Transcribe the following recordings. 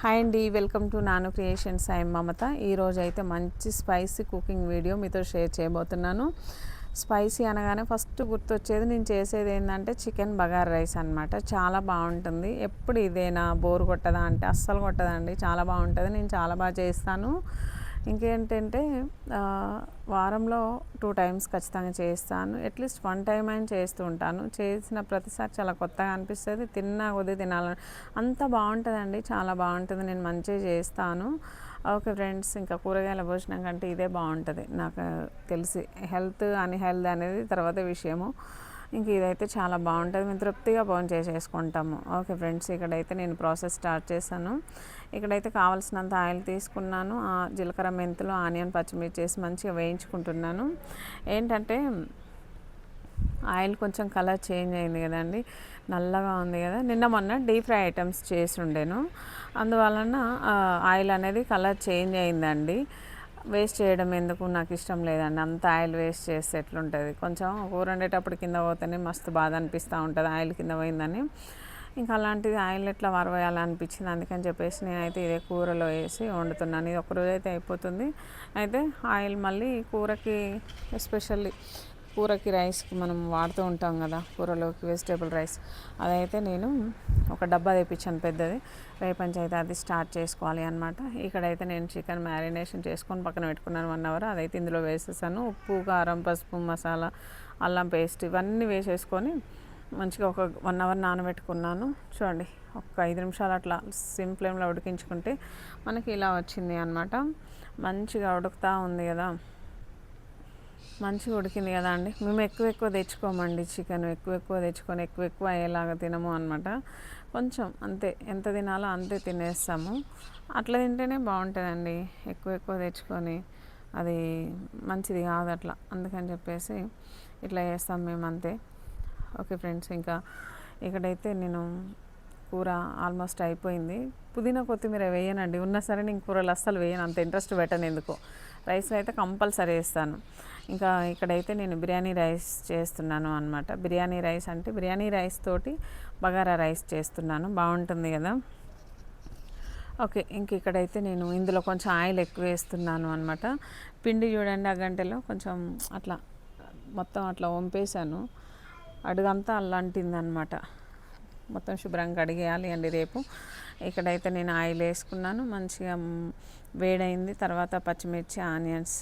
Hi అండి, welcome to నాను creations. I'm మమత. ఈరోజు అయితే మంచి స్పైసీ కుకింగ్ వీడియో మీతో షేర్ చేయబోతున్నాను. స్పైసీ అనగానే ఫస్ట్ గుర్తొచ్చేది నేను చేసేది ఏంటంటే చికెన్ బగారా రైస్ అనమాట. చాలా బాగుంటుంది. ఎప్పుడు ఇదేనా, బోర్ కొట్టదా అంటే అస్సలు కొట్టదండి, చాలా బాగుంటుంది. నేను చాలా బాగా చేస్తాను. ఇంకేంటంటే వారంలో 2 టైమ్స్ ఖచ్చితంగా చేస్తాను. అట్లీస్ట్ 1 టైం అయినా చేస్తూ ఉంటాను. చేసిన ప్రతిసారి చాలా కొత్తగా అనిపిస్తుంది. తిన్నా కొద్దీ తినాలని అంత బాగుంటుందండి, చాలా బాగుంటుంది. నేను మంచిగా చేస్తాను. ఓకే ఫ్రెండ్స్, ఇంకా కూరగాయల భోజనం కంటే ఇదే బాగుంటుంది నాకు తెలిసి. హెల్త్ అన్‌హెల్త్ అనేది తర్వాత విషయము. ఇంక ఇదైతే చాలా బాగుంటుంది. మేము తృప్తిగా చేసేసుకుంటాము. ఓకే ఫ్రెండ్స్, ఇక్కడైతే నేను ప్రాసెస్ స్టార్ట్ చేశాను. ఇక్కడైతే కావాల్సినంత ఆయిల్ తీసుకున్నాను. జీలకర్ర, మెంతులు, ఆనియన్, పచ్చిమిర్చి వేసి మంచిగా వేయించుకుంటున్నాను. ఏంటంటే ఆయిల్ కొంచెం కలర్ చేంజ్ అయింది కదండి, నల్లగా ఉంది కదా. నిన్న మొన్న డీప్ ఫ్రై ఐటమ్స్ చేసి ఉండేను, అందువలన ఆయిల్ అనేది కలర్ చేంజ్ అయిందండి. వేస్ట్ చేయడం ఎందుకు, నాకు ఇష్టం లేదండి. అంత ఆయిల్ వేస్ట్ చేస్తే ఎట్లుంటుంది. కొంచెం కూర వండేటప్పుడు కింద పోతేనే మస్తు బాధ అనిపిస్తూ ఉంటుంది, ఆయిల్ కింద పోయిందని. ఇంకా అలాంటిది ఆయిల్ ఎట్లా వరవేయాలనిపించింది. అందుకని చెప్పేసి నేనైతే ఇదే కూరలో వేసి వండుతున్నాను. ఇది ఒకరోజు అయితే అయిపోతుంది. అయితే ఆయిల్ మళ్ళీ కూరకి, ఎస్పెషల్లీ కూరకి, రైస్కి మనం వాడుతూ ఉంటాం కదా, కూరలోకి వెజిటేబుల్ రైస్, అదైతే నేను ఒక డబ్బా తెప్పించాను పెద్దది. రేపంచి అయితే అది స్టార్ట్ చేసుకోవాలి అనమాట. ఇక్కడైతే నేను చికెన్ మ్యారినేషన్ చేసుకొని పక్కన పెట్టుకున్నాను 1 అవర్. అదైతే ఇందులో వేసేసాను. ఉప్పు, కారం, పసుపు, మసాలా, అల్లం పేస్ట్ ఇవన్నీ వేసేసుకొని మంచిగా ఒక 1 అవర్ నానబెట్టుకున్నాను. చూడండి, ఒక 5 నిమిషాలు అట్లా సిమ్ ఫ్లేమ్లో ఉడికించుకుంటే మనకి ఇలా వచ్చింది అనమాట. మంచిగా ఉడుకుతూ ఉంది కదా, మంచిగా ఉడికింది కదా అండి. మేము ఎక్కువ తెచ్చుకోమండి చికెన్. ఎక్కువ తెచ్చుకొని ఎక్కువ అయ్యేలాగా తినము అనమాట. కొంచెం అంతే, ఎంత తినాలో అంతే తినేస్తాము. అట్లా తింటేనే బాగుంటుందండి. ఎక్కువ తెచ్చుకొని అది మంచిది కాదు అట్లా. అందుకని చెప్పేసి ఇట్లా చేస్తాం మేము, అంతే. ఓకే ఫ్రెండ్స్, ఇంకా ఇక్కడైతే నేను కూర ఆల్మోస్ట్ అయిపోయింది. పుదీనా, కొత్తిమీర వేయనండి. ఉన్నా సరే నేను కూరలు అస్సలు వేయను, అంత ఇంట్రెస్ట్ పెట్టను ఎందుకో. రైస్లో అయితే కంపల్సరీ వేస్తాను. ఇంకా ఇక్కడైతే నేను బిర్యానీ రైస్ చేస్తున్నాను అనమాట. బిర్యానీ రైస్ అంటే బిర్యానీ రైస్ తోటి బగారా రైస్ చేస్తున్నాను, బాగుంటుంది కదా. ఓకే, ఇంక ఇక్కడైతే నేను ఇందులో కొంచెం ఆయిల్ ఎక్కువ వేస్తున్నాను అనమాట. పిండి చూడండి, ఆ గంటలో కొంచెం అట్లా మొత్తం అట్లా వంపేశాను. అడుగంతా అల్లంటిందనమాట. మొత్తం శుభ్రంగా కడిగేయాలి అండి రేపు. ఇక్కడైతే నేను ఆయిల్ వేసుకున్నాను, మంచిగా వేడైంది. తర్వాత పచ్చిమిర్చి, ఆనియన్స్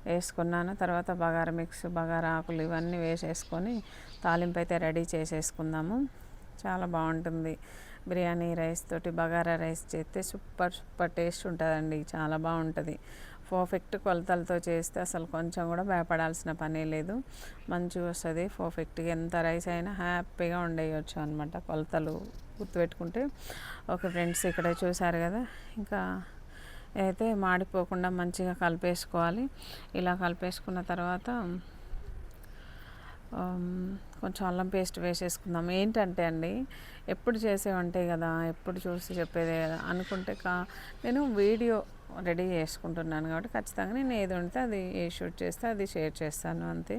వేసుకున్నాను. తర్వాత బగారా మిక్స్, బగారా ఆకులు ఇవన్నీ వేసేసుకొని తాలింపు అయితే రెడీ చేసేసుకుందాము. చాలా బాగుంటుంది. బిర్యానీ రైస్ తోటి బగారా రైస్ చేస్తే సూపర్ టేస్ట్ ఉంటుందండి, చాలా బాగుంటుంది. పర్ఫెక్ట్ కొలతలతో చేస్తే అసలు కొంచెం కూడా భయపడాల్సిన పనే లేదు, మంచిగా వస్తుంది పర్ఫెక్ట్గా. ఎంత రైస్ అయినా హ్యాపీగా వండేయచ్చు అనమాట, కొలతలు గుర్తుపెట్టుకుంటే. ఓకే ఫ్రెండ్స్, ఇక్కడ చూసారు కదా. ఇంకా అయితే మాడిపోకుండా మంచిగా కలిపేసుకోవాలి. ఇలా కలిపేసుకున్న తర్వాత కొంచెం అల్లం పేస్ట్ వేసేసుకుందాం. ఏంటంటే అండి, ఎప్పుడు చేసేవంటే కదా, ఎప్పుడు చూసి చెప్పేదే కదా అనుకుంటే నేను వీడియో రెడీ చేసుకుంటున్నాను కాబట్టి ఖచ్చితంగా నేను ఏది ఉంటే అది షూట్ చేస్తే అది షేర్ చేస్తాను, అంతే.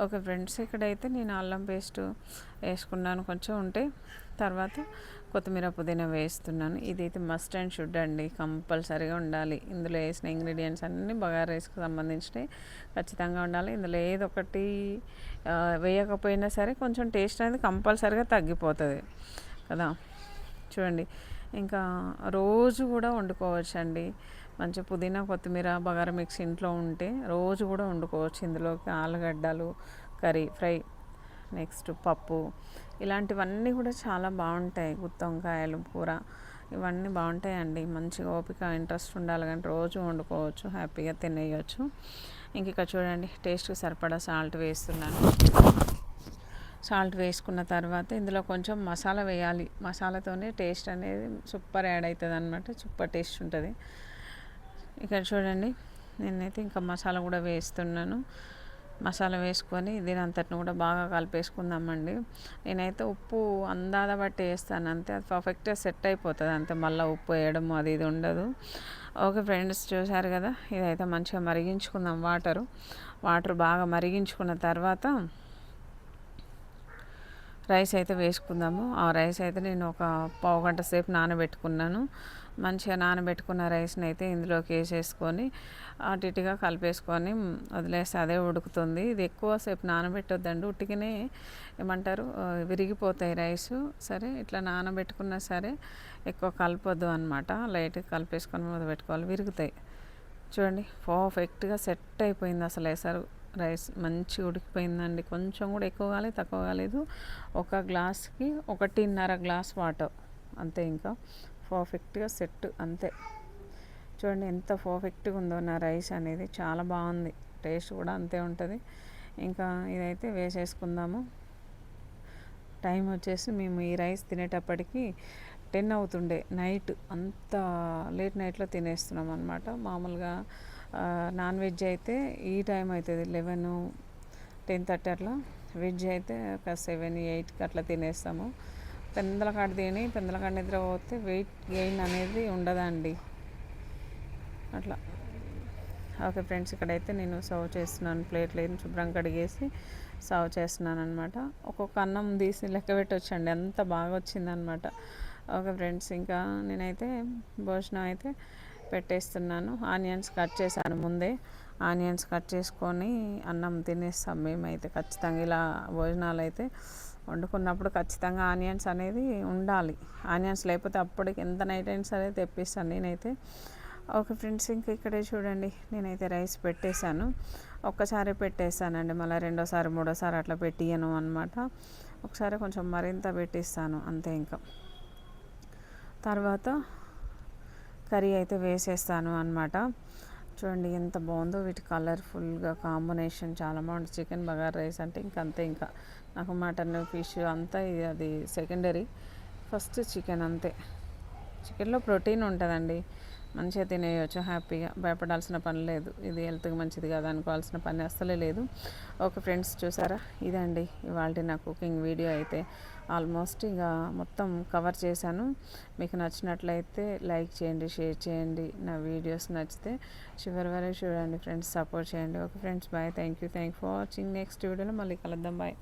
ఓకే ఫ్రెండ్స్, ఇక్కడైతే నేను అల్లం పేస్ట్ వేసుకున్నాను కొంచెం ఉంటే. తర్వాత కొత్తిమీర, పుదీనా వేస్తున్నాను. ఇదైతే మస్ట్ అండ్ షుడ్ అండి, కంపల్సరీగా ఉండాలి. ఇందులో వేసిన ఇంగ్రీడియంట్స్ అన్నీ బగారా రైస్కి సంబంధించినవి, ఖచ్చితంగా ఉండాలి. ఇందులో ఏదొకటి వేయకపోయినా సరే కొంచెం టేస్ట్ అనేది కంపల్సరీగా తగ్గిపోతుంది కదా. చూడండి, ఇంకా రోజు కూడా వండుకోవచ్చండి. మంచి పుదీనా, కొత్తిమీర, బగారా మిక్స్ ఇంట్లో ఉంటే రోజు కూడా వండుకోవచ్చు. ఇందులోకి ఆలుగడ్డలు కర్రీ, ఫ్రై, నెక్స్ట్ పప్పు, ఇలాంటివన్నీ కూడా చాలా బాగుంటాయి. గుత్తి వంకాయలు కూర, ఇవన్నీ బాగుంటాయండి. మంచిగా ఓపిక, ఇంట్రెస్ట్ ఉండాలి కానీ రోజు వండుకోవచ్చు, హ్యాపీగా తినేయచ్చు. ఇంక ఇక్కడ చూడండి, టేస్ట్కి సరిపడా సాల్ట్ వేస్తున్నాను. సాల్ట్ వేసుకున్న తర్వాత ఇందులో కొంచెం మసాలా వేయాలి. మసాలాతోనే టేస్ట్ అనేది సూపర్ యాడ్ అవుతుంది అనమాట, సూపర్ టేస్ట్ ఉంటుంది. ఇక్కడ చూడండి, నేనైతే ఇంకా మసాలా కూడా వేస్తున్నాను. మసాలా వేసుకొని దీని అంతటిని కూడా బాగా కలిపేసుకుందామండి. నేనైతే ఉప్పు అందాద బట్టి వేస్తాను, అంతే. అది పర్ఫెక్ట్గా సెట్ అయిపోతుంది, అంతే. మళ్ళీ ఉప్పు వేయడం అది ఇది ఉండదు. ఓకే ఫ్రెండ్స్, చూసారు కదా. ఇదైతే మంచిగా మరిగించుకుందాం. వాటర్ బాగా మరిగించుకున్న తర్వాత రైస్ అయితే వేసుకుందాము. ఆ రైస్ అయితే నేను ఒక పావు గంట సేపు నానబెట్టుకున్నాను. మంచిగా నానబెట్టుకున్న రైస్ని అయితే ఇందులోకి వేసేసుకొని అటు ఇటుగా కలిపేసుకొని వదిలేస్తే అదే ఉడుకుతుంది. ఇది ఎక్కువసేపు నానబెట్టొద్దండి, ఉట్టిగానే ఏమంటారు విరిగిపోతాయి రైసు. సరే ఇట్లా నానబెట్టుకున్నా సరే ఎక్కువ కలపొద్దు అనమాట, లైట్గా కలిపేసుకొని మూత పెట్టుకోవాలి, విరుగుతాయి. చూడండి పర్ఫెక్ట్గా సెట్ అయిపోయింది అసలు ఎసరు. రైస్ మంచిగా ఉడికిపోయిందండి, కొంచెం కూడా ఎక్కువ కాలేదు తక్కువ కాలేదు. ఒక గ్లాస్కి 1.5 గ్లాస్ వాటర్ అంతే, ఇంకా పర్ఫెక్ట్గా సెట్ అంతే. చూడండి ఎంత పర్ఫెక్ట్గా ఉందో నా రైస్ అనేది, చాలా బాగుంది, టేస్ట్ కూడా అంతే ఉంటుంది. ఇంకా ఇదైతే వేసేసుకుందాము. టైం వచ్చేసి మేము ఈ రైస్ తినేటప్పటికి 10 అవుతుండే నైట్, అంత లేట్ నైట్లో తినేస్తున్నాం అనమాట. మామూలుగా నాన్ వెజ్ అయితే ఈ టైం అవుతుంది 11, 10:30 అట్లా. వెజ్ అయితే ఒక 7, 8కి అట్లా తినేస్తాము. పెందలకాడ తిని పెందలకాడ నిద్ర పోతే వెయిట్ గెయిన్ అనేది ఉండదండి అట్లా. ఓకే ఫ్రెండ్స్, ఇక్కడైతే నేను సర్వ్ చేస్తున్నాను, ప్లేట్లు అయితే శుభ్రంగా కడిగేసి సర్వ్ చేస్తున్నాను అనమాట. ఒక్కొక్క అన్నం తీసి లెక్క పెట్టొచ్చండి, అంత బాగా వచ్చిందనమాట. ఓకే ఫ్రెండ్స్, ఇంకా నేనైతే భోజనం అయితే పెట్టేస్తున్నాను. ఆనియన్స్ కట్ చేశాను ముందే, ఆనియన్స్ కట్ చేసుకొని అన్నం తినేస్తాం మేమైతే ఖచ్చితంగా. ఇలా భోజనాలు అయితే వండుకున్నప్పుడు ఖచ్చితంగా ఆనియన్స్ అనేది ఉండాలి. ఆనియన్స్ లేకపోతే అప్పటికి ఎంత నైట్ అయినా సరే తెప్పిస్తాను నేనైతే. ఓకే ఫ్రెండ్స్, ఇంక ఇక్కడే చూడండి నేనైతే రైస్ పెట్టేశాను. ఒక్కసారి పెట్టేస్తానండి, మళ్ళీ రెండోసారి మూడోసారి అట్లా పెట్టియను అనమాట. ఒకసారి కొంచెం మరింత పెట్టిస్తాను అంతే. ఇంకా తర్వాత కర్రీ అయితే వేసేస్తాను అనమాట. చూడండి ఎంత బాగుందో, వీటి కలర్ఫుల్గా కాంబినేషన్ చాలా బాగుంది. చికెన్ బగారా రైస్ అంటే ఇంకంతే. ఇంకా నాకు మటన్ ఫిష్ అంతా అది సెకండరీ, ఫస్ట్ చికెన్ అంతే. చికెన్లో ప్రోటీన్ ఉంటుందండి, మంచిగా తినేయచ్చు హ్యాపీగా, భయపడాల్సిన పని లేదు. ఇది హెల్త్కి మంచిది కదా అనుకోవాల్సిన పని అస్సలే లేదు. ఓకే ఫ్రెండ్స్, చూసారా, ఇదండి ఇవాళ నా కుకింగ్ వీడియో అయితే. ఆల్మోస్ట్ ఇక మొత్తం కవర్ చేశాను. మీకు నచ్చినట్లయితే లైక్ చేయండి, షేర్ చేయండి. నా వీడియోస్ నచ్చితే చివరి వరకు చూడండి ఫ్రెండ్స్, సపోర్ట్ చేయండి. Okay friends, bye, thank you for watching. Next వీడియోలో మళ్ళీ కలుద్దాం, బాయ్.